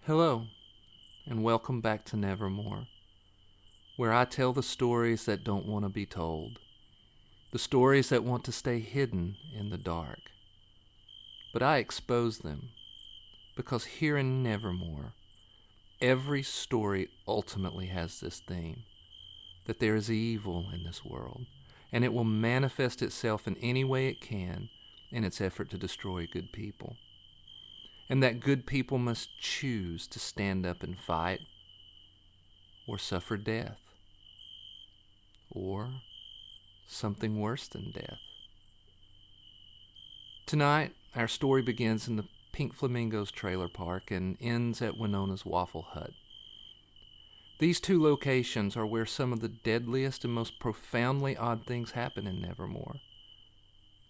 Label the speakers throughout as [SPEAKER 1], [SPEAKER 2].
[SPEAKER 1] Hello, and welcome back to Nevermore, where I tell the stories that don't want to be told, the stories that want to stay hidden in the dark. But I expose them, because here in Nevermore, every story ultimately has this theme, that there is evil in this world, and it will manifest itself in any way it can in its effort to destroy good people. And that good people must choose to stand up and fight, or suffer death, or something worse than death. Tonight, our story begins in the Pink Flamingos trailer park and ends at Winona's Waffle Hut. These two locations are where some of the deadliest and most profoundly odd things happen in Nevermore.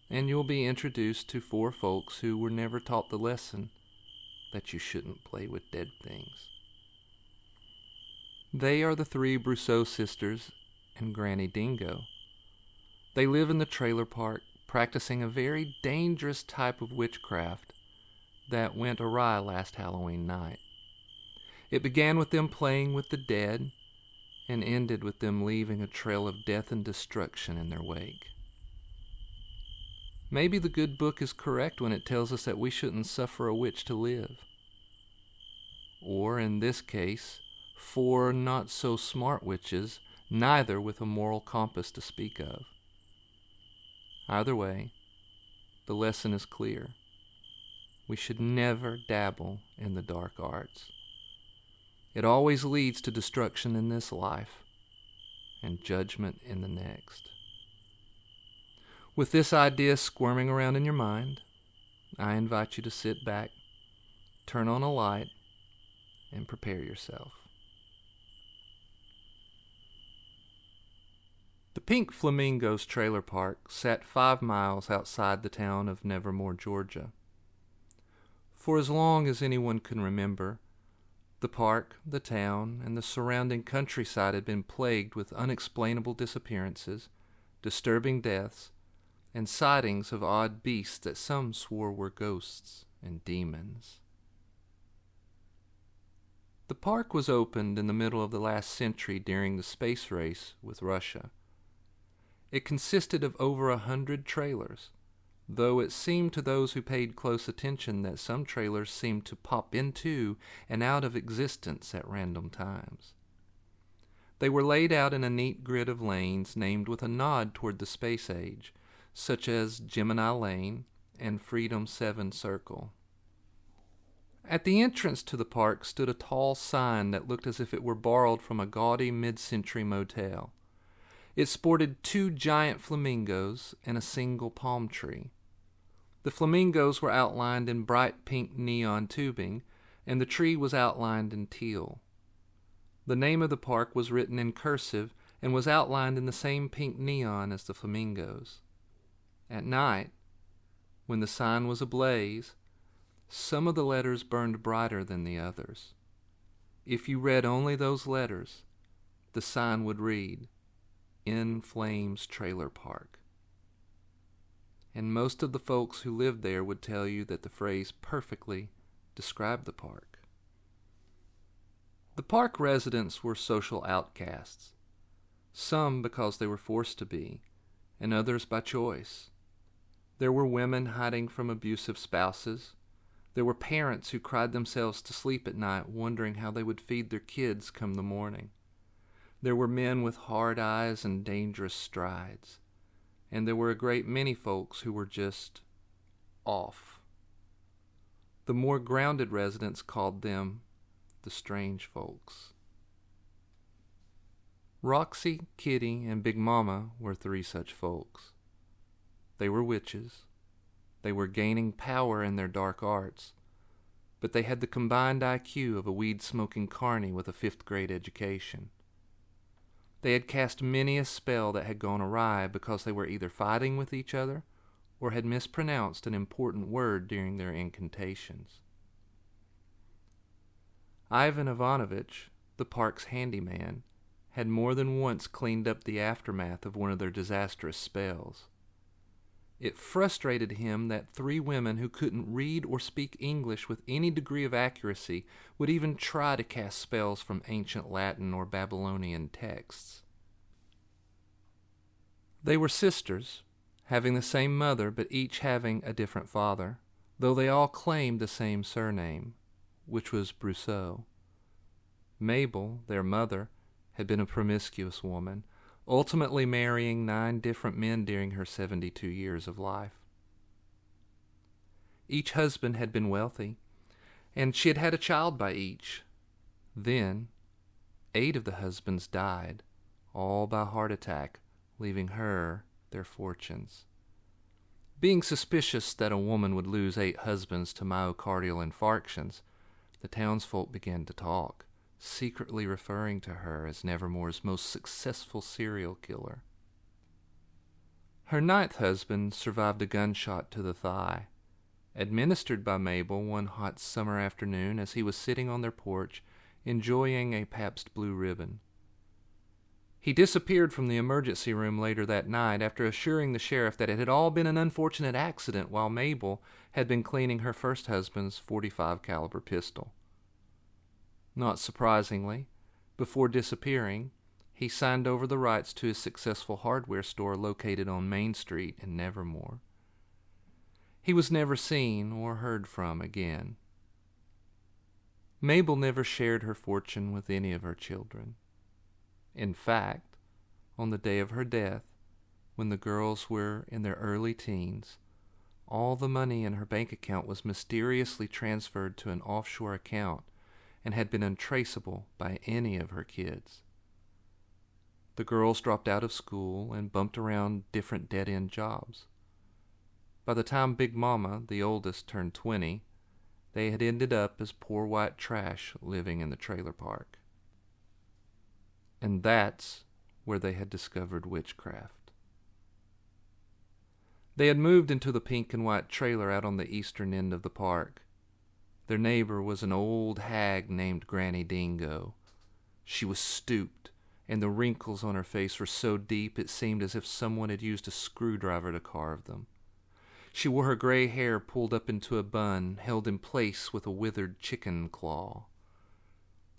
[SPEAKER 1] And you'll be introduced to four folks who were never taught the lesson that you shouldn't play with dead things. They are the three Brousseau sisters and Granny Dingo. They live in the trailer park, practicing a very dangerous type of witchcraft that went awry last Halloween night. It began with them playing with the dead and ended with them leaving a trail of death and destruction in their wake. Maybe the good book is correct when it tells us that we shouldn't suffer a witch to live. Or, in this case, four not-so-smart witches, neither with a moral compass to speak of. Either way, the lesson is clear. We should never dabble in the dark arts. It always leads to destruction in this life and judgment in the next. With this idea squirming around in your mind, I invite you to sit back, turn on a light, and prepare yourself. The Pink Flamingos trailer park sat 5 miles outside the town of Nevermore, Georgia. For as long as anyone can remember, the park, the town, and the surrounding countryside had been plagued with unexplainable disappearances, disturbing deaths, and sightings of odd beasts that some swore were ghosts and demons. The park was opened in the middle of the last century during the space race with Russia. It consisted of over 100 trailers, though it seemed to those who paid close attention that some trailers seemed to pop into and out of existence at random times. They were laid out in a neat grid of lanes named with a nod toward the space age, such as Gemini Lane and Freedom 7 Circle. At the entrance to the park stood a tall sign that looked as if it were borrowed from a gaudy mid-century motel. It sported 2 giant flamingos and a single palm tree. The flamingos were outlined in bright pink neon tubing, and the tree was outlined in teal. The name of the park was written in cursive and was outlined in the same pink neon as the flamingos. At night, when the sign was ablaze, some of the letters burned brighter than the others. If you read only those letters, the sign would read, "In Flames Trailer Park." And most of the folks who lived there would tell you that the phrase perfectly described the park. The park residents were social outcasts, some because they were forced to be, and others by choice. There were women hiding from abusive spouses. There were parents who cried themselves to sleep at night wondering how they would feed their kids come the morning. There were men with hard eyes and dangerous strides. And there were a great many folks who were just off. The more grounded residents called them the strange folks. Roxy, Kitty, and Big Mama were 3 such folks. They were witches. They were gaining power in their dark arts, but they had the combined IQ of a weed-smoking carny with a 5th grade education. They had cast many a spell that had gone awry because they were either fighting with each other or had mispronounced an important word during their incantations. Ivan Ivanovich, the park's handyman, had more than once cleaned up the aftermath of one of their disastrous spells. It frustrated him that 3 women who couldn't read or speak English with any degree of accuracy would even try to cast spells from ancient Latin or Babylonian texts. They were sisters, having the same mother but each having a different father, though they all claimed the same surname, which was Brousseau. Mabel, their mother, had been a promiscuous woman, ultimately marrying 9 different men during her 72 years of life. Each husband had been wealthy, and she had had a child by each. Then, 8 of the husbands died, all by heart attack, leaving her their fortunes. Being suspicious that a woman would lose 8 husbands to myocardial infarctions, the townsfolk began to talk, secretly referring to her as Nevermore's most successful serial killer. Her 9th husband survived a gunshot to the thigh, administered by Mabel one hot summer afternoon as he was sitting on their porch enjoying a Pabst Blue Ribbon. He disappeared from the emergency room later that night after assuring the sheriff that it had all been an unfortunate accident while Mabel had been cleaning her first husband's .45 caliber pistol. Not surprisingly, before disappearing, he signed over the rights to his successful hardware store located on Main Street in Nevermore. He was never seen or heard from again. Mabel never shared her fortune with any of her children. In fact, on the day of her death, when the girls were in their early teens, all the money in her bank account was mysteriously transferred to an offshore account and had been untraceable by any of her kids. The girls dropped out of school and bumped around different dead-end jobs. By the time Big Mama, the oldest, turned 20, they had ended up as poor white trash living in the trailer park. And that's where they had discovered witchcraft. They had moved into the pink and white trailer out on the eastern end of the park. Their neighbor was an old hag named Granny Dingo. She was stooped, and the wrinkles on her face were so deep it seemed as if someone had used a screwdriver to carve them. She wore her gray hair pulled up into a bun, held in place with a withered chicken claw.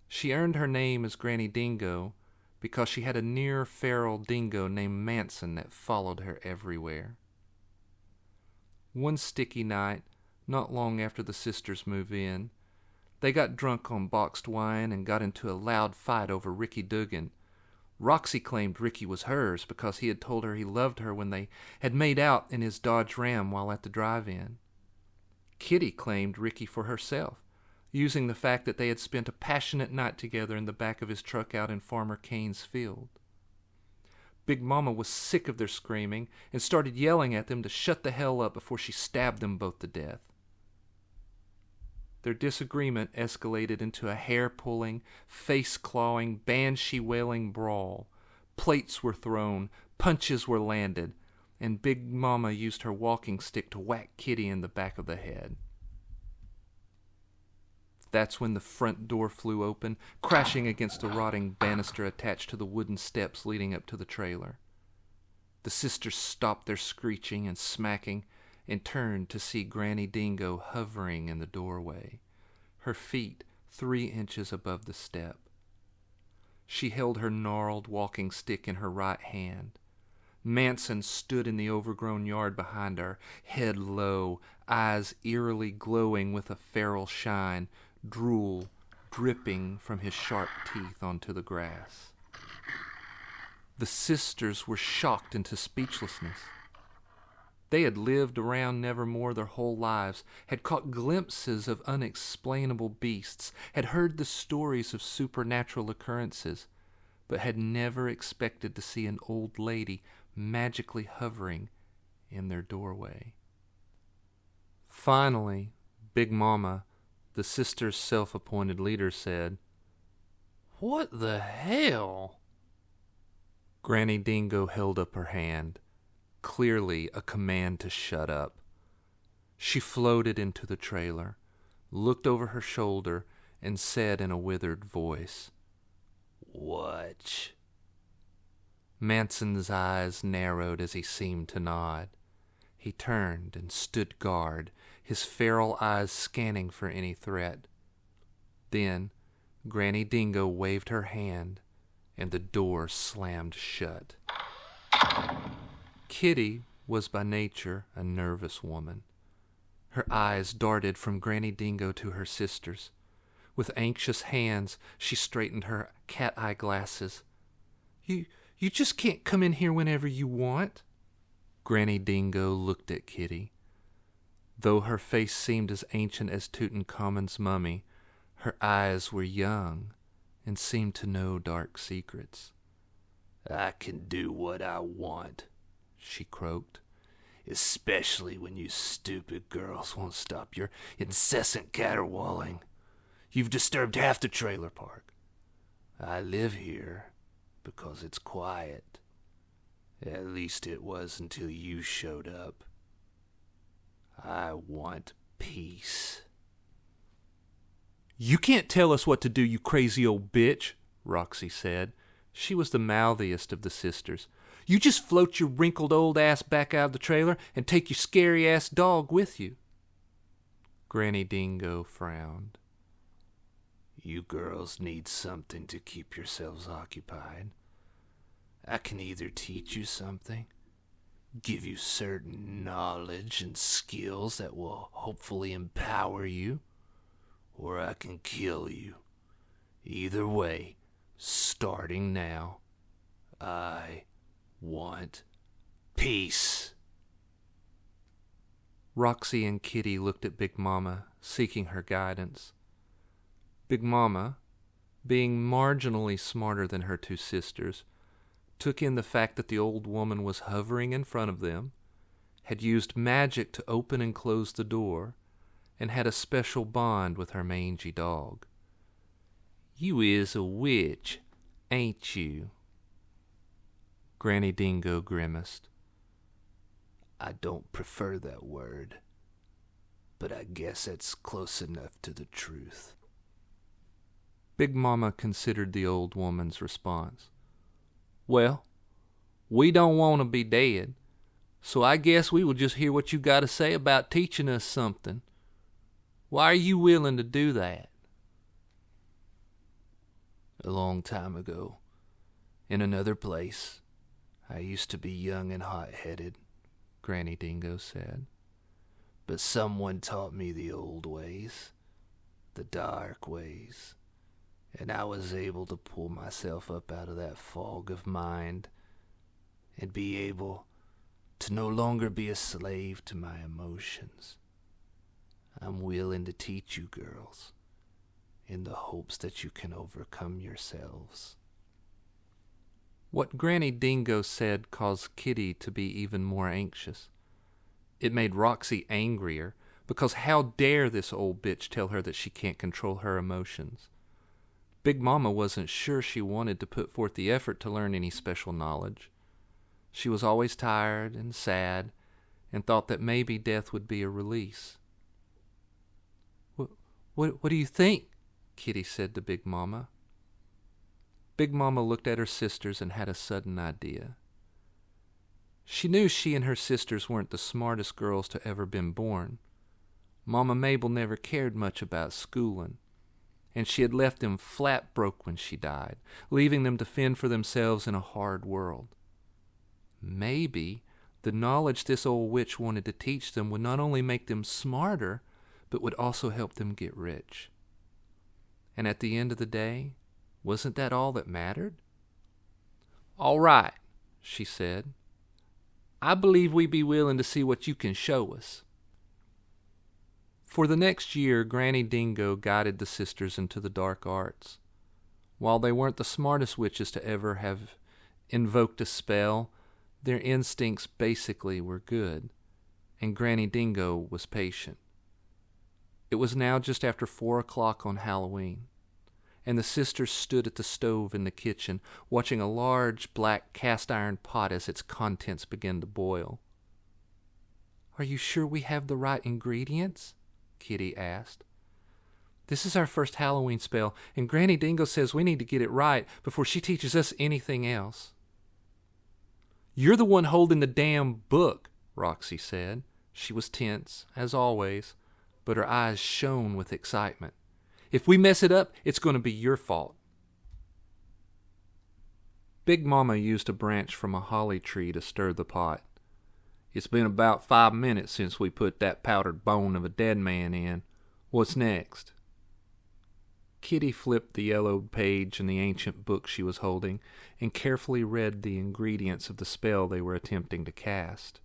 [SPEAKER 1] She earned her name as Granny Dingo because she had a near-feral dingo named Manson that followed her everywhere. One sticky night, not long after the sisters moved in, they got drunk on boxed wine and got into a loud fight over Ricky Dugan. Roxy claimed Ricky was hers because he had told her he loved her when they had made out in his Dodge Ram while at the drive-in. Kitty claimed Ricky for herself, using the fact that they had spent a passionate night together in the back of his truck out in Farmer Kane's field. Big Mama was sick of their screaming and started yelling at them to shut the hell up before she stabbed them both to death. Their disagreement escalated into a hair-pulling, face-clawing, banshee-wailing brawl. Plates were thrown, punches were landed, and Big Mama used her walking stick to whack Kitty in the back of the head. That's when the front door flew open, crashing against a rotting banister attached to the wooden steps leading up to the trailer. The sisters stopped their screeching and smacking and turned to see Granny Dingo hovering in the doorway, her feet 3 inches above the step. She held her gnarled walking stick in her right hand. Manson stood in the overgrown yard behind her, head low, eyes eerily glowing with a feral shine, drool dripping from his sharp teeth onto the grass. The sisters were shocked into speechlessness. They had lived around Nevermore their whole lives, had caught glimpses of unexplainable beasts, had heard the stories of supernatural occurrences, but had never expected to see an old lady magically hovering in their doorway. Finally, Big Mama, the sisters' self-appointed leader, said, "What the hell?" Granny Dingo held up her hand, clearly a command to shut up. She floated into the trailer, looked over her shoulder, and said in a withered voice, "Watch." Manson's eyes narrowed as he seemed to nod. He turned and stood guard, his feral eyes scanning for any threat. Then Granny Dingo waved her hand, and the door slammed shut. Kitty was by nature a nervous woman. Her eyes darted from Granny Dingo to her sisters. With anxious hands, she straightened her cat-eye glasses. You just can't come in here whenever you want." Granny Dingo looked at Kitty. Though her face seemed as ancient as Tutankhamun's mummy, her eyes were young and seemed to know dark secrets. "I can do what I want," she croaked, "especially when you stupid girls won't stop your incessant caterwauling. You've disturbed half the trailer park. I live here because it's quiet. At least it was until you showed up. I want peace." "You can't tell us what to do, you crazy old bitch," Roxy said. She was the mouthiest of the sisters. "You just float your wrinkled old ass back out of the trailer and take your scary-ass dog with you." Granny Dingo frowned. "You girls need something to keep yourselves occupied. I can either teach you something, give you certain knowledge and skills that will hopefully empower you, or I can kill you. Either way, starting now, I want peace." Roxy and Kitty looked at Big Mama, seeking her guidance. Big Mama, being marginally smarter than her two sisters, took in the fact that the old woman was hovering in front of them, had used magic to open and close the door, and had a special bond with her mangy dog. "You is a witch, ain't you?" Granny Dingo grimaced. "I don't prefer that word, but I guess it's close enough to the truth." Big Mama considered the old woman's response. "Well, we don't want to be dead, so I guess we will just hear what you got to say about teaching us something. Why are you willing to do that?" "A long time ago, in another place, I used to be young and hot-headed," Granny Dingo said. "But someone taught me the old ways, the dark ways, and I was able to pull myself up out of that fog of mind and be able to no longer be a slave to my emotions. I'm willing to teach you girls in the hopes that you can overcome yourselves." What Granny Dingo said caused Kitty to be even more anxious. It made Roxy angrier, because how dare this old bitch tell her that she can't control her emotions? Big Mama wasn't sure she wanted to put forth the effort to learn any special knowledge. She was always tired and sad, and thought that maybe death would be a release. What do you think?" Kitty said to Big Mama. Big Mama looked at her sisters and had a sudden idea. She knew she and her sisters weren't the smartest girls to ever been born. Mama Mabel never cared much about schooling, and she had left them flat broke when she died, leaving them to fend for themselves in a hard world. Maybe the knowledge this old witch wanted to teach them would not only make them smarter, but would also help them get rich. And at the end of the day, wasn't that all that mattered? "All right," she said. "I believe we be willing to see what you can show us." For the next year, Granny Dingo guided the sisters into the dark arts. While they weren't the smartest witches to ever have invoked a spell, their instincts basically were good, and Granny Dingo was patient. It was now just after 4 o'clock on Halloween, and the sisters stood at the stove in the kitchen, watching a large black cast-iron pot as its contents began to boil. "Are you sure we have the right ingredients?" Kitty asked. "This is our first Halloween spell, and Granny Dingo says we need to get it right before she teaches us anything else." "You're the one holding the damn book," Roxy said. She was tense, as always, but her eyes shone with excitement. "If we mess it up, it's going to be your fault." Big Mama used a branch from a holly tree to stir the pot. "It's been about 5 minutes since we put that powdered bone of a dead man in. What's next?" Kitty flipped the yellowed page in the ancient book she was holding and carefully read the ingredients of the spell they were attempting to cast.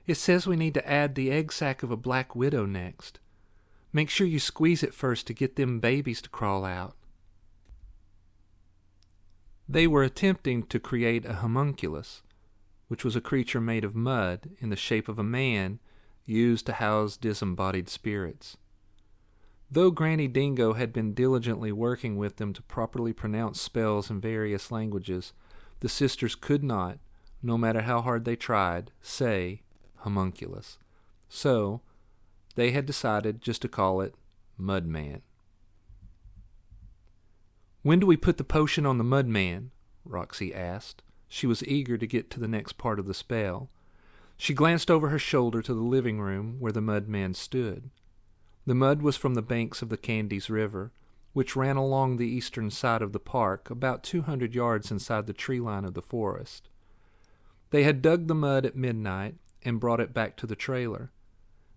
[SPEAKER 1] It says we need to add the egg sac of a black widow next. Make sure you squeeze it first to get them babies to crawl out." They were attempting to create a homunculus, which was a creature made of mud in the shape of a man used to house disembodied spirits. Though Granny Dingo had been diligently working with them to properly pronounce spells in various languages, the sisters could not, no matter how hard they tried, say homunculus. So they had decided just to call it Mudman. "When do we put the potion on the Mudman?" Roxy asked. She was eager to get to the next part of the spell. She glanced over her shoulder to the living room where the Mudman stood. The mud was from the banks of the Candies River, which ran along the eastern side of the park about 200 yards inside the tree line of the forest. They had dug the mud at midnight and brought it back to the trailer.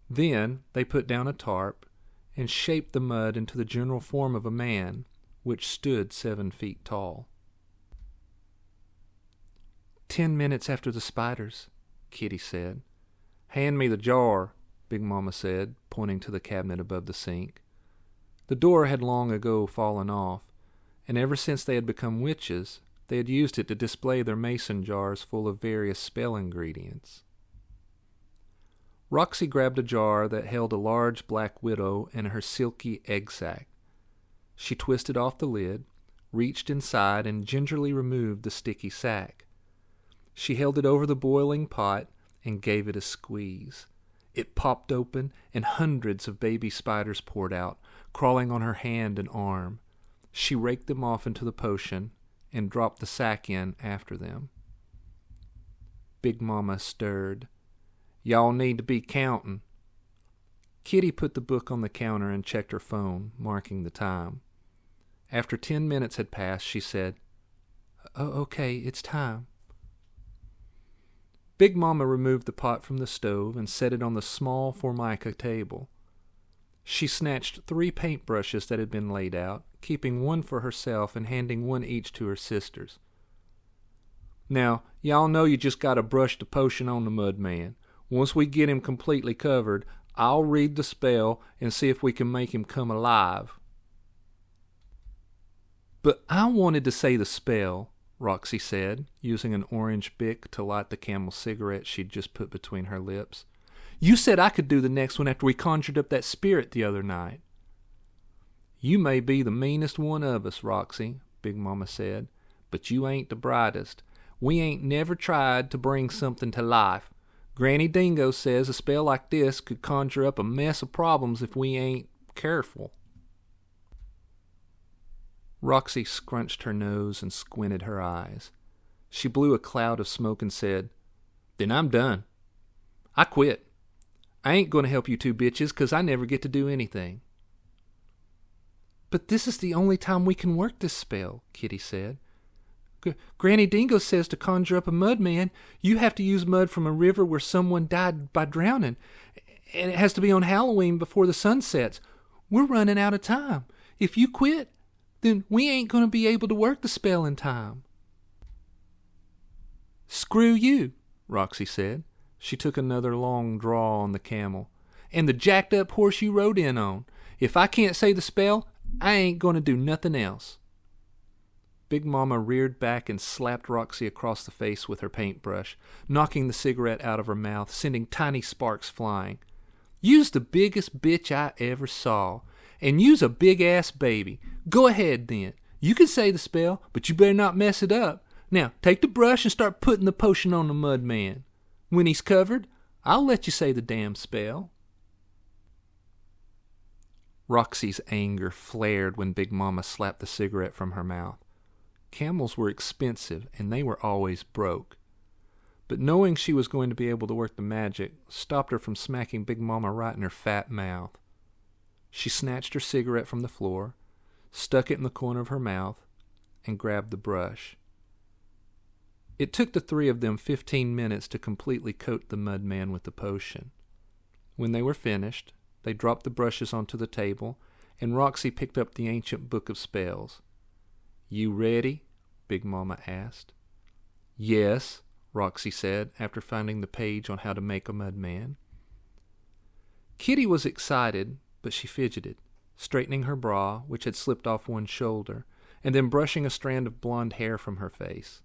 [SPEAKER 1] Then they put down a tarp and shaped the mud into the general form of a man, which stood 7 feet tall. 10 minutes after the spiders," Kitty said. "Hand me the jar," Big Mama said, pointing to the cabinet above the sink. The door had long ago fallen off, and ever since they had become witches, they had used it to display their mason jars full of various spell ingredients. Roxy grabbed a jar that held a large black widow and her silky egg sac. She twisted off the lid, reached inside, and gingerly removed the sticky sac. She held it over the boiling pot and gave it a squeeze. It popped open, and hundreds of baby spiders poured out, crawling on her hand and arm. She raked them off into the potion and dropped the sack in after them. Big Mama stirred. "Y'all need to be counting." Kitty put the book on the counter and checked her phone, marking the time. After 10 minutes had passed, she said, "Oh, okay, it's time." Big Mama removed the pot from the stove and set it on the small formica table. She snatched 3 paintbrushes that had been laid out, keeping one for herself and handing one each to her sisters. "Now, y'all know you just gotta brush the potion on the Mudman. Once we get him completely covered, I'll read the spell and see if we can make him come alive." "But I wanted to say the spell," Roxy said, using an orange bic to light the Camel cigarette she'd just put between her lips. "You said I could do the next one after we conjured up that spirit the other night." "You may be the meanest one of us, Roxy," Big Mama said, "but you ain't the brightest. We ain't never tried to bring something to life. Granny Dingo says a spell like this could conjure up a mess of problems if we ain't careful." Roxy scrunched her nose and squinted her eyes. She blew a cloud of smoke and said, "Then I'm done. I quit. I ain't going to help you two bitches 'cause I never get to do anything." "But this is the only time we can work this spell," Kitty said. Granny Dingo says to conjure up a Mudman, you have to use mud from a river where someone died by drowning, and it has to be on Halloween before the sun sets. We're running out of time. If you quit, then we ain't going to be able to work the spell in time." "Screw you," Roxy said. She took another long draw on the camel. "And the jacked up horse you rode in on. If I can't say the spell, I ain't going to do nothing else." Big Mama reared back and slapped Roxy across the face with her paintbrush, knocking the cigarette out of her mouth, sending tiny sparks flying. "You's the biggest bitch I ever saw. And you's a big-ass baby. Go ahead, then. You can say the spell, but you better not mess it up. Now, take the brush and start putting the potion on the Mudman. When he's covered, I'll let you say the damn spell." Roxy's anger flared when Big Mama slapped the cigarette from her mouth. Camels were expensive, and they were always broke. but knowing she was going to be able to work the magic stopped her from smacking Big Mama right in her fat mouth. She snatched her cigarette from the floor, stuck it in the corner of her mouth, and grabbed the brush. It took the three of them 15 minutes to completely coat the Mudman with the potion. When they were finished, they dropped the brushes onto the table, and Roxy picked up the ancient book of spells. "You ready?" Big Mama asked. "Yes," Roxy said, after finding the page on how to make a Mudman. Kitty was excited, but she fidgeted, straightening her bra, which had slipped off one shoulder, and then brushing a strand of blonde hair from her face.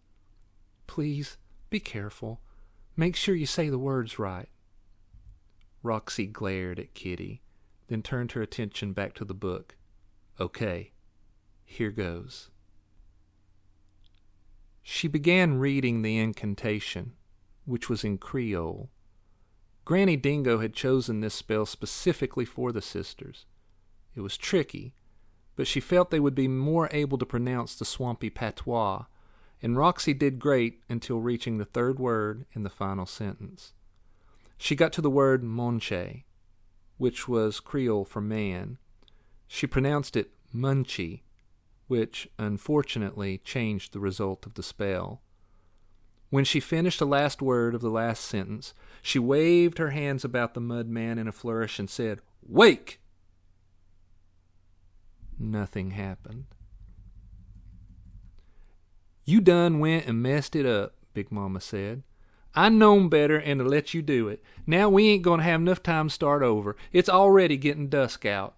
[SPEAKER 1] "Please, be careful. Make sure you say the words right." Roxy glared at Kitty, then turned her attention back to the book. "Okay, here goes." She began reading the incantation, which was in Creole. Granny Dingo had chosen this spell specifically for the sisters. It was tricky, but she felt they would be more able to pronounce the swampy patois, and Roxy did great until reaching the third word in the final sentence. She got to the word monche, which was Creole for man. She pronounced it munchie, which unfortunately changed the result of the spell. When she finished the last word of the last sentence, she waved her hands about the Mudman in a flourish and said, "Wake!" Nothing happened. "You done went and messed it up," Big Mama said. "I known better and to let you do it. Now we ain't going to have enough time to start over. It's already getting dusk out."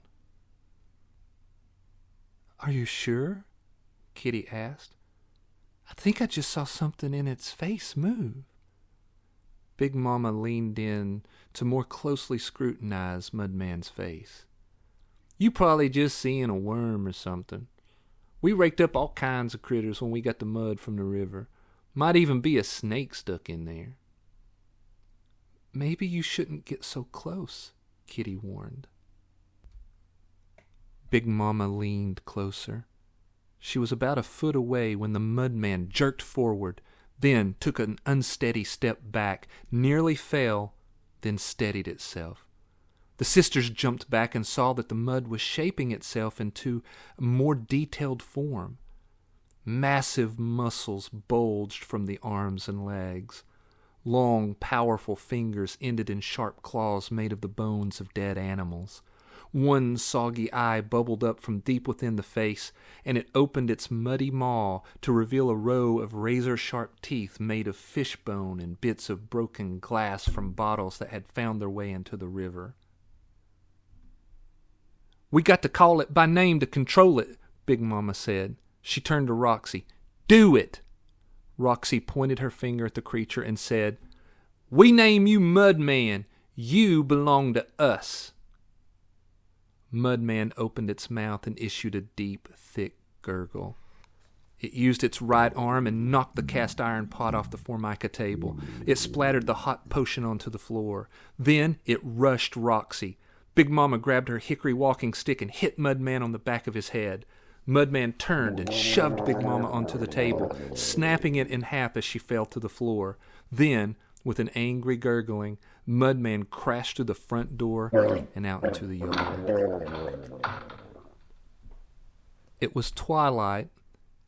[SPEAKER 1] "Are you sure?" Kitty asked. "I think I just saw something in its face move." Big Mama leaned in to more closely scrutinize Mudman's face. "You probably just seeing a worm or something. We raked up all kinds of critters when we got the mud from the river. Might even be a snake stuck in there." "Maybe you shouldn't get so close," Kitty warned. Big Mama leaned closer. She was about a foot away when the Mudman jerked forward, then took an unsteady step back, nearly fell, then steadied itself. The sisters jumped back and saw that the mud was shaping itself into a more detailed form. Massive muscles bulged from the arms and legs. Long, powerful fingers ended in sharp claws made of the bones of dead animals. One soggy eye bubbled up from deep within the face, and it opened its muddy maw to reveal a row of razor-sharp teeth made of fish bone and bits of broken glass from bottles that had found their way into the river. "We got to call it by name to control it," Big Mama said. She turned to Roxy. "Do it!" Roxy pointed her finger at the creature and said, "We name you Mudman. You belong to us." Mudman opened its mouth and issued a deep, thick gurgle. It used its right arm and knocked the cast iron pot off the Formica table. It splattered the hot potion onto the floor. Then it rushed Roxy. Big Mama grabbed her hickory walking stick and hit Mudman on the back of his head. Mudman turned and shoved Big Mama onto the table, snapping it in half as she fell to the floor. Then, with an angry gurgling, Mudman crashed through the front door and out into the yard. It was twilight,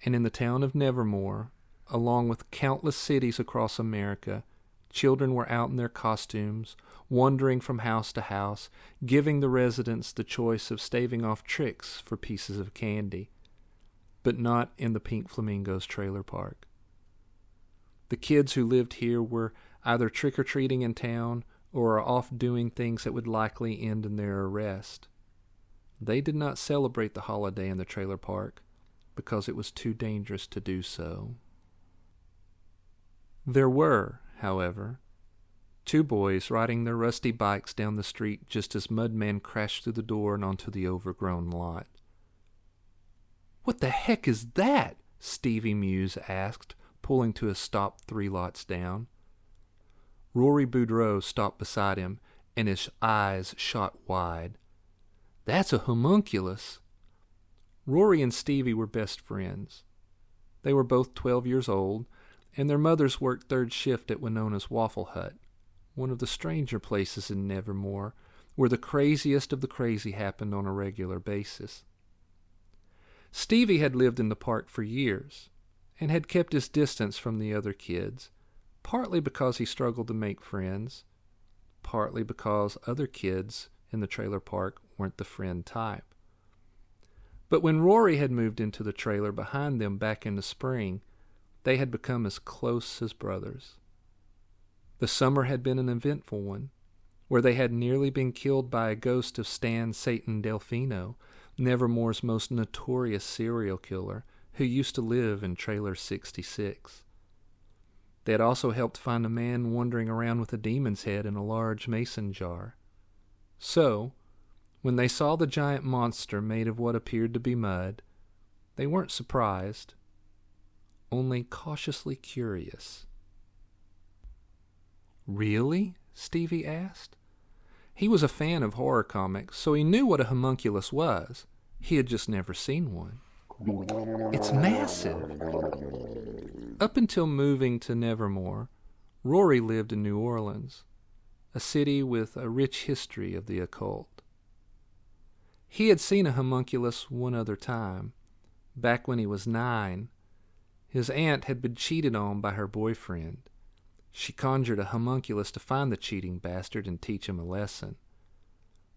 [SPEAKER 1] and in the town of Nevermore, along with countless cities across America, children were out in their costumes, wandering from house to house, giving the residents the choice of staving off tricks for pieces of candy, but not in the Pink Flamingos trailer park. The kids who lived here were either trick-or-treating in town or off doing things that would likely end in their arrest. They did not celebrate the holiday in the trailer park because it was too dangerous to do so. There were, however, two boys riding their rusty bikes down the street just as Mudman crashed through the door and onto the overgrown lot. "What the heck is that?" Stevie Muse asked, pulling to a stop 3 lots down. Rory Boudreau stopped beside him, and his eyes shot wide. "That's a homunculus." Rory and Stevie were best friends. They were both 12 years old, and their mothers worked third shift at Winona's Waffle Hut, one of the stranger places in Nevermore, where the craziest of the crazy happened on a regular basis. Stevie had lived in the park for years, and had kept his distance from the other kids, partly because he struggled to make friends, partly because other kids in the trailer park weren't the friend type. But when Rory had moved into the trailer behind them back in the spring, they had become as close as brothers. The summer had been an eventful one, where they had nearly been killed by a ghost of Stan Satan Delfino, Nevermore's most notorious serial killer, who used to live in Trailer 66. They had also helped find a man wandering around with a demon's head in a large mason jar. So, when they saw the giant monster made of what appeared to be mud, they weren't surprised, only cautiously curious. "Really?" Stevie asked. He was a fan of horror comics, so he knew what a homunculus was. He had just never seen one. "It's massive." Up until moving to Nevermore, Rory lived in New Orleans, a city with a rich history of the occult. He had seen a homunculus one other time, back when he was 9. His aunt had been cheated on by her boyfriend. She conjured a homunculus to find the cheating bastard and teach him a lesson.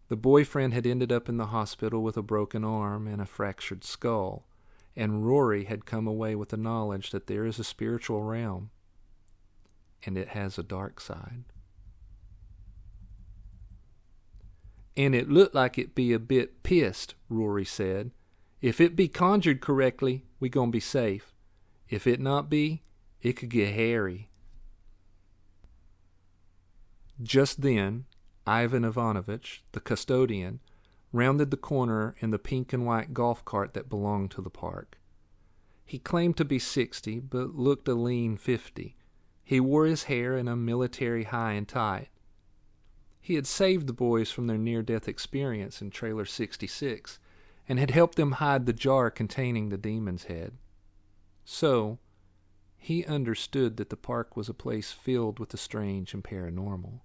[SPEAKER 1] The boyfriend had ended up in the hospital with a broken arm and a fractured skull, and Rory had come away with the knowledge that there is a spiritual realm, and it has a dark side. "And it looked like it be a bit pissed," Rory said. "If it be conjured correctly, we gon' be safe. If it not be, it could get hairy." Just then, Ivan Ivanovich, the custodian, rounded the corner in the pink and white golf cart that belonged to the park. He claimed to be 60, but looked a lean 50. He wore his hair in a military high and tight. He had saved the boys from their near-death experience in Trailer 66, and had helped them hide the jar containing the demon's head. So, he understood that the park was a place filled with the strange and paranormal.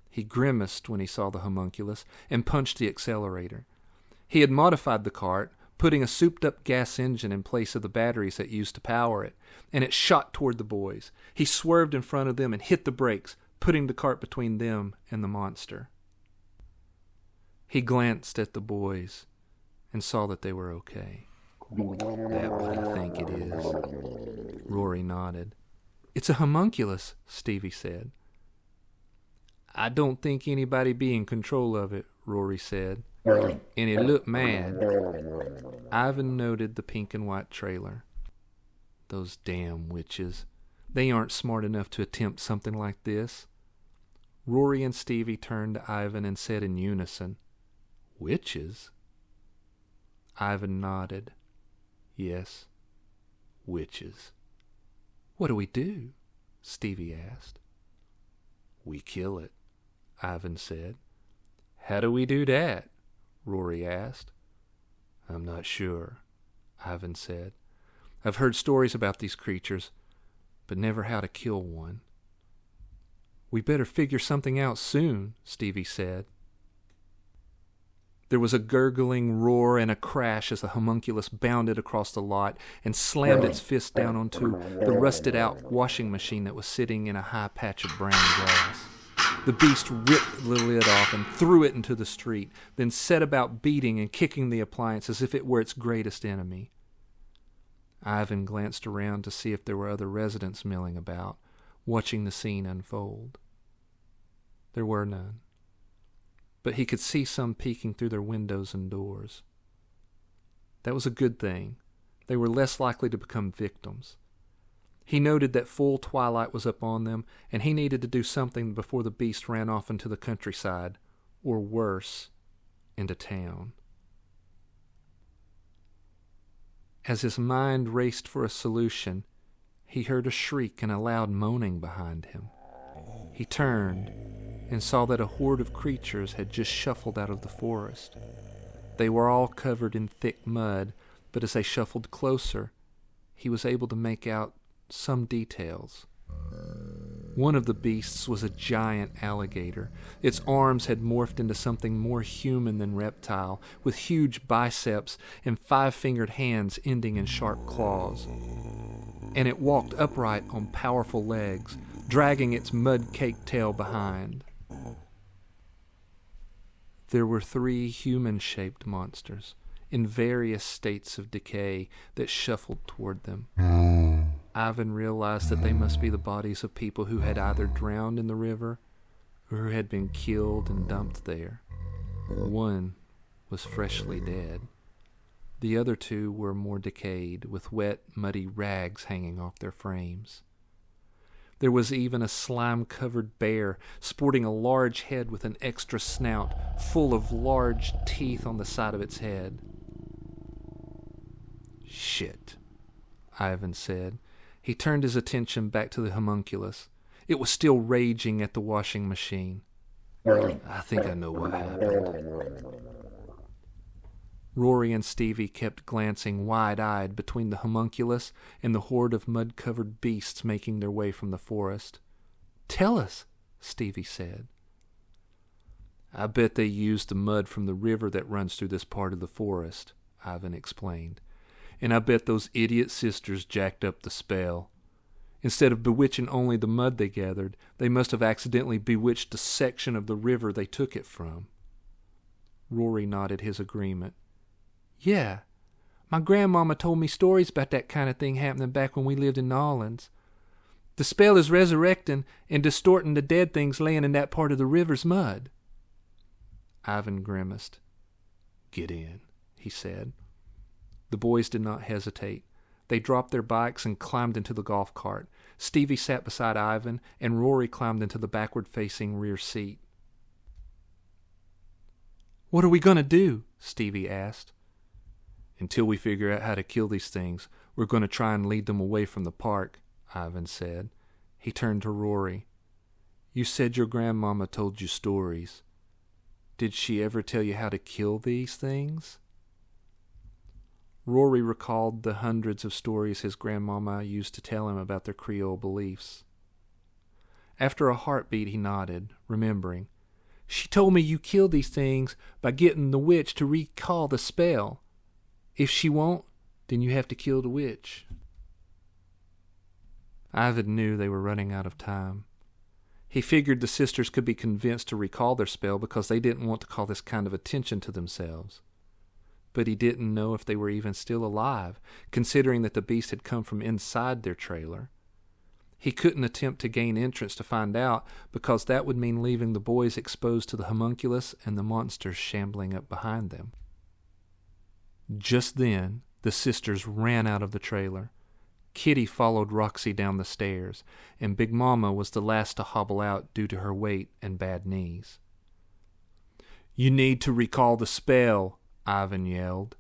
[SPEAKER 1] He grimaced when he saw the homunculus and punched the accelerator. He had modified the cart, putting a souped-up gas engine in place of the batteries that used to power it, and it shot toward the boys. He swerved in front of them and hit the brakes, putting the cart between them and the monster. He glanced at the boys and saw that they were okay. "That what I think it is?" Rory nodded. "It's a homunculus," Stevie said. "I don't think anybody be in control of it," Rory said. "And it looked mad." Ivan noted the pink and white trailer. "Those damn witches. They aren't smart enough to attempt something like this." Rory and Stevie turned to Ivan and said in unison, "Witches?" Ivan nodded. "Yes, witches." "What do we do?" Stevie asked. "We kill it," Ivan said. "How do we do that?" Rory asked. "I'm not sure," Ivan said. "I've heard stories about these creatures, but never how to kill one." "We better figure something out soon," Stevie said. There was a gurgling roar and a crash as the homunculus bounded across the lot and slammed its fist down onto the rusted-out washing machine that was sitting in a high patch of brown grass. The beast ripped the lid off and threw it into the street, then set about beating and kicking the appliance as if it were its greatest enemy. Ivan glanced around to see if there were other residents milling about, watching the scene unfold. There were none, but he could see some peeking through their windows and doors. That was a good thing. They were less likely to become victims. He noted that full twilight was upon them, and he needed to do something before the beast ran off into the countryside, or worse, into town. As his mind raced for a solution, he heard a shriek and a loud moaning behind him. He turned and saw that a horde of creatures had just shuffled out of the forest. They were all covered in thick mud, but as they shuffled closer, he was able to make out some details. One of the beasts was a giant alligator. Its arms had morphed into something more human than reptile, with huge biceps and 5-fingered hands ending in sharp claws. And it walked upright on powerful legs, dragging its mud-caked tail behind. There were 3 human-shaped monsters, in various states of decay, that shuffled toward them. Ivan realized that they must be the bodies of people who had either drowned in the river or who had been killed and dumped there. One was freshly dead. The other 2 were more decayed, with wet, muddy rags hanging off their frames. There was even a slime-covered bear, sporting a large head with an extra snout, full of large teeth on the side of its head. "Shit," Ivan said. He turned his attention back to the homunculus. It was still raging at the washing machine. "I think I know what happened." Rory and Stevie kept glancing wide-eyed between the homunculus and the horde of mud-covered beasts making their way from the forest. "Tell us," Stevie said. "I bet they used the mud from the river that runs through this part of the forest," Ivan explained. "And I bet those idiot sisters jacked up the spell. Instead of bewitching only the mud they gathered, they must have accidentally bewitched the section of the river they took it from." Rory nodded his agreement. "Yeah, my grandmama told me stories about that kind of thing happening back when we lived in New Orleans. The spell is resurrecting and distorting the dead things laying in that part of the river's mud." Ivan grimaced. "Get in," he said. The boys did not hesitate. They dropped their bikes and climbed into the golf cart. Stevie sat beside Ivan, and Rory climbed into the backward-facing rear seat. "What are we going to do?" Stevie asked. "Until we figure out how to kill these things, we're going to try and lead them away from the park," Ivan said. He turned to Rory. "You said your grandmama told you stories. Did she ever tell you how to kill these things?" Rory recalled the hundreds of stories his grandmama used to tell him about their Creole beliefs. After a heartbeat, he nodded, remembering. "She told me you kill these things by getting the witch to recall the spell. If she won't, then you have to kill the witch." Ivan knew they were running out of time. He figured the sisters could be convinced to recall their spell because they didn't want to call this kind of attention to themselves. But he didn't know if they were even still alive, considering that the beast had come from inside their trailer. He couldn't attempt to gain entrance to find out, because that would mean leaving the boys exposed to the homunculus and the monsters shambling up behind them. Just then, the sisters ran out of the trailer. Kitty followed Roxy down the stairs, and Big Mama was the last to hobble out due to her weight and bad knees. "You need to recall the spell," Ivan yelled.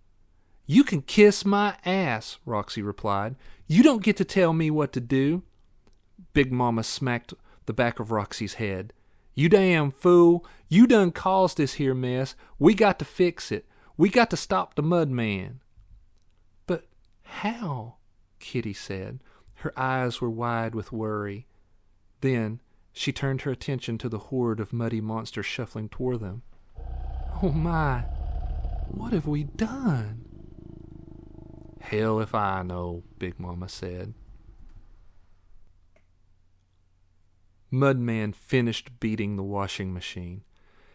[SPEAKER 1] "You can kiss my ass," Roxy replied. "You don't get to tell me what to do." Big Mama smacked the back of Roxy's head. "You damn fool. You done caused this here mess. We got to fix it. We got to stop the mud man." "But how?" Kitty said. Her eyes were wide with worry. Then she turned her attention to the horde of muddy monsters shuffling toward them. "Oh my, what have we done?" "Hell if I know," Big Mama said. Mudman finished beating the washing machine.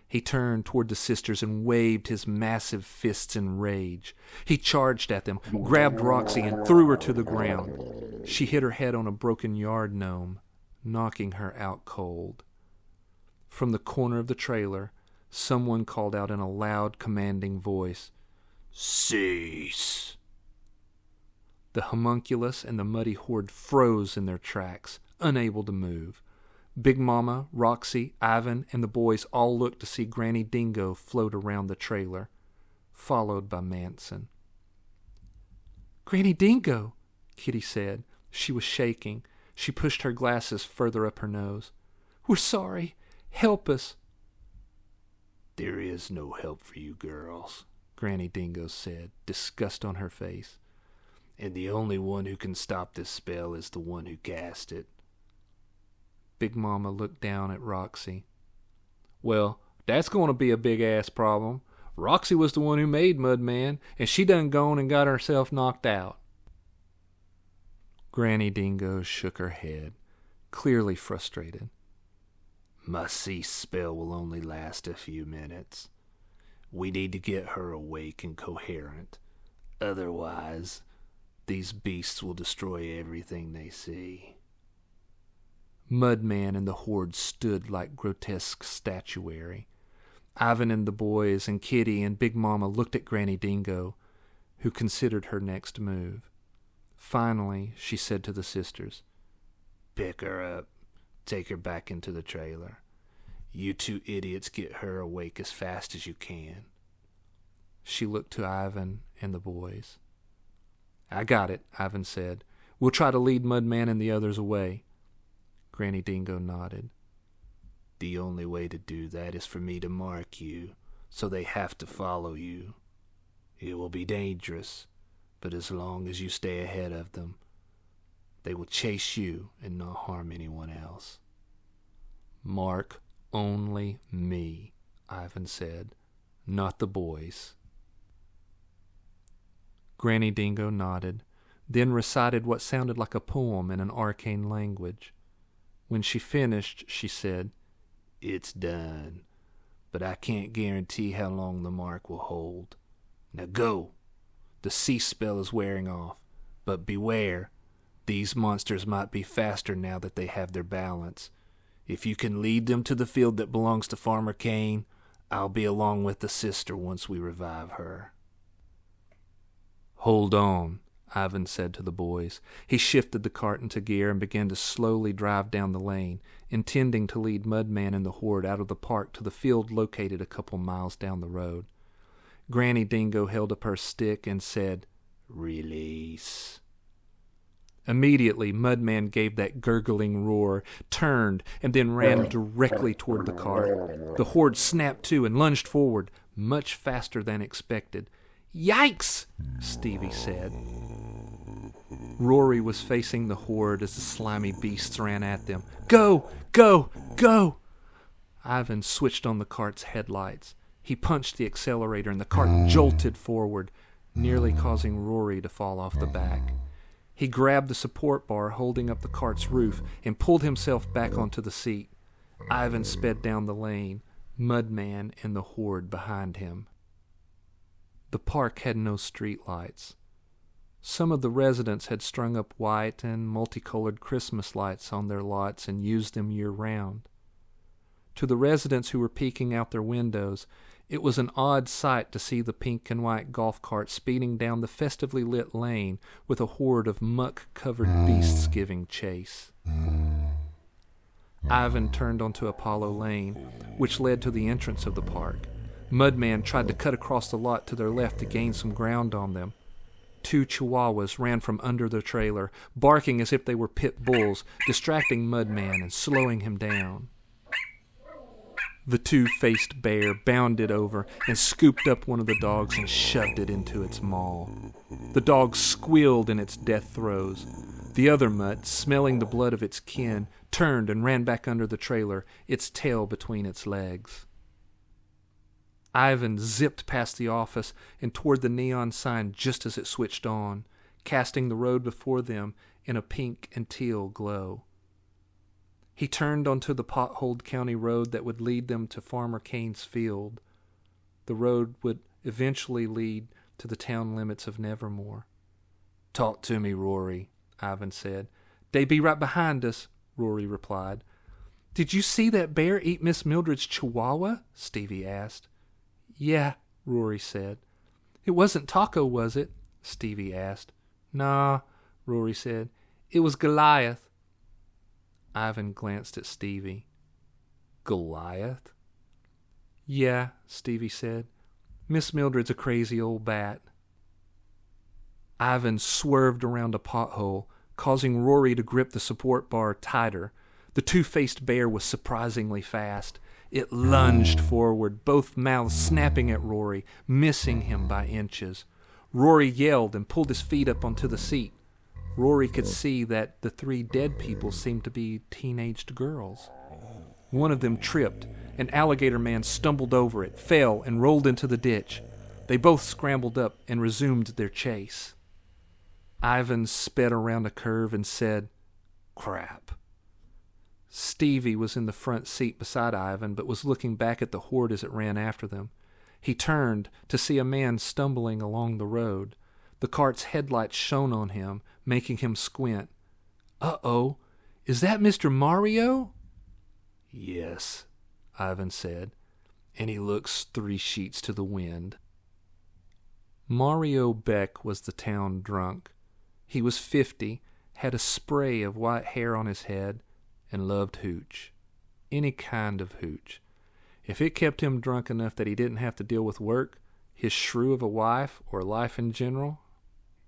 [SPEAKER 1] He turned toward the sisters and waved his massive fists in rage. He charged at them, grabbed Roxy, and threw her to the ground. She hit her head on a broken yard gnome, knocking her out cold. From the corner of the trailer, someone called out in a loud, commanding voice, "Cease!" The homunculus and the muddy horde froze in their tracks, unable to move. Big Mama, Roxy, Ivan, and the boys all looked to see Granny Dingo float around the trailer, followed by Manson. "Granny Dingo," Kitty said. She was shaking. She pushed her glasses further up her nose. "We're sorry. Help us." "There is no help for you girls," Granny Dingo said, disgust on her face. and the only one who can stop this spell is the one who cast it. Big Mama looked down at Roxy. Well, that's going to be a big-ass problem. Roxy was the one who made Mudman, and she done gone and got herself knocked out. Granny Dingo shook her head, clearly frustrated. My cease spell will only last a few minutes. We need to get her awake and coherent. Otherwise, these beasts will destroy everything they see. Mudman and the horde stood like grotesque statuary. Ivan and the boys and Kitty and Big Mama looked at Granny Dingo, who considered her next move. Finally, she said to the sisters, Pick her up. Take her back into the trailer. You two idiots get her awake as fast as you can. She looked to Ivan and the boys. I got it, Ivan said. We'll try to lead Mudman and the others away. Granny Dingo nodded. The only way to do that is for me to mark you, so they have to follow you. It will be dangerous, but as long as you stay ahead of them, they will chase you and not harm anyone else. Mark only me, Ivan said, not the boys. Granny Dingo nodded, then recited what sounded like a poem in an arcane language. When she finished, she said, It's done, but I can't guarantee how long the mark will hold. Now go! The cease spell is wearing off, but beware, these monsters might be faster now that they have their balance. If you can lead them to the field that belongs to Farmer Kane, I'll be along with the sister once we revive her. Hold on, Ivan said to the boys. He shifted the cart into gear and began to slowly drive down the lane, intending to lead Mudman and the horde out of the park to the field located a couple miles down the road. Granny Dingo held up her stick and said, Release. Immediately, Mudman gave that gurgling roar, turned, and then ran directly toward the cart. The horde snapped to and lunged forward, much faster than expected. Yikes! Stevie said. Rory was facing the horde as the slimy beasts ran at them. Go! Go! Go! Ivan switched on the cart's headlights. He punched the accelerator and the cart jolted forward, nearly causing Rory to fall off the back. He grabbed the support bar holding up the cart's roof and pulled himself back onto the seat. Ivan sped down the lane, Mudman and the horde behind him. The park had no streetlights. Some of the residents had strung up white and multicolored Christmas lights on their lots and used them year-round. To the residents who were peeking out their windows, it was an odd sight to see the pink and white golf cart speeding down the festively lit lane with a horde of muck-covered beasts giving chase. Ivan turned onto Apollo Lane, which led to the entrance of the park. Mudman tried to cut across the lot to their left to gain some ground on them. Two chihuahuas ran from under the trailer, barking as if they were pit bulls, distracting Mudman and slowing him down. The two-faced bear bounded over and scooped up one of the dogs and shoved it into its maw. The dog squealed in its death throes. The other mutt, smelling the blood of its kin, turned and ran back under the trailer, its tail between its legs. Ivan zipped past the office and toward the neon sign just as it switched on, casting the road before them in a pink and teal glow. He turned onto the potholed county road that would lead them to Farmer Kane's field. The road would eventually lead to the town limits of Nevermore. Talk to me, Rory, Ivan said. They be right behind us, Rory replied. Did you see that bear eat Miss Mildred's chihuahua? Stevie asked. Yeah, Rory said. It wasn't Taco, was it? Stevie asked. Nah, Rory said. It was Goliath. Ivan glanced at Stevie. Goliath? Yeah, Stevie said. Miss Mildred's a crazy old bat. Ivan swerved around a pothole, causing Rory to grip the support bar tighter. The two-faced bear was surprisingly fast. It lunged forward, both mouths snapping at Rory, missing him by inches. Rory yelled and pulled his feet up onto the seat. Rory could see that the 3 dead people seemed to be teenaged girls. One of them tripped. An alligator man stumbled over it, fell, and rolled into the ditch. They both scrambled up and resumed their chase. Ivan sped around a curve and said, "Crap." Stevie was in the front seat beside Ivan, but was looking back at the horde as it ran after them. He turned to see a man stumbling along the road. The cart's headlights shone on him, making him squint. "Uh-oh, is that Mr. Mario?" "Yes," Ivan said, "and he looks 3 sheets to the wind." Mario Beck was the town drunk. He was 50, had a spray of white hair on his head, and loved hooch. Any kind of hooch. If it kept him drunk enough that he didn't have to deal with work, his shrew of a wife, or life in general,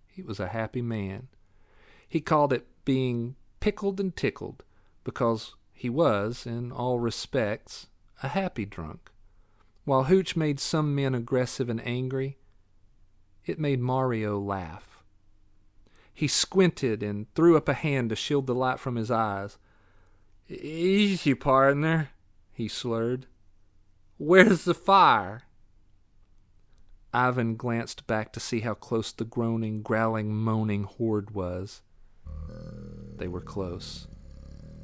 [SPEAKER 1] he was a happy man. He called it being pickled and tickled, because he was, in all respects, a happy drunk. While hooch made some men aggressive and angry, it made Mario laugh. He squinted and threw up a hand to shield the light from his eyes. "Easy, partner," he slurred. "Where's the fire?" Ivan glanced back to see how close the groaning, growling, moaning horde was. They were close.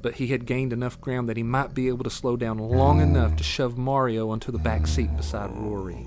[SPEAKER 1] But he had gained enough ground that he might be able to slow down long enough to shove Mario onto the back seat beside Rory.